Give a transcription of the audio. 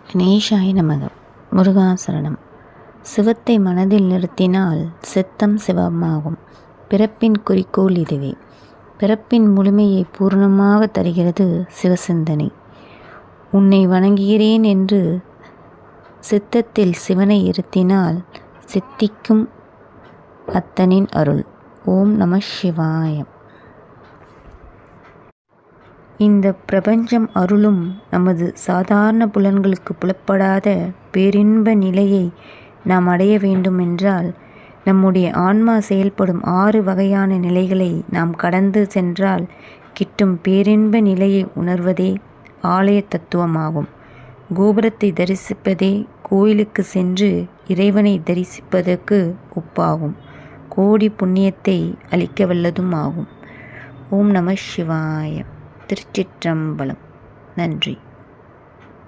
கணேசாய நமக. முருகாசரணம். சிவத்தை மனதில் நிறுத்தினால் சித்தம் சிவமாகும். பிறப்பின் குறிக்கோள் இதுவே. பிறப்பின் முழுமையை பூர்ணமாக தருகிறது சிவசிந்தனை. உன்னை வணங்குகிறேன் என்று சித்தத்தில் சிவனை இருத்தினால் சித்திக்கும் அத்தனின் அருள். ஓம் நம சிவாயம். இந்த பிரபஞ்சம் அருளும் நமது சாதாரண புலன்களுக்கு புலப்படாத பேரின்ப நிலையை நாம் அடைய வேண்டுமென்றால் நம்முடைய ஆன்மா செயல்படும் 6 வகையான நிலைகளை நாம் கடந்து சென்றால் கிட்டும் பேரின்ப நிலையை உணர்வதே ஆலய தத்துவமாகும். கோபுரத்தை தரிசிப்பதே கோயிலுக்கு சென்று இறைவனை தரிசிப்பதற்கு ஒப்பாகும். கோடி புண்ணியத்தை அளிக்க வல்லதும் ஆகும். ஓம் நம சிவாய. திருச்சிற்றம்பலம். நன்றி.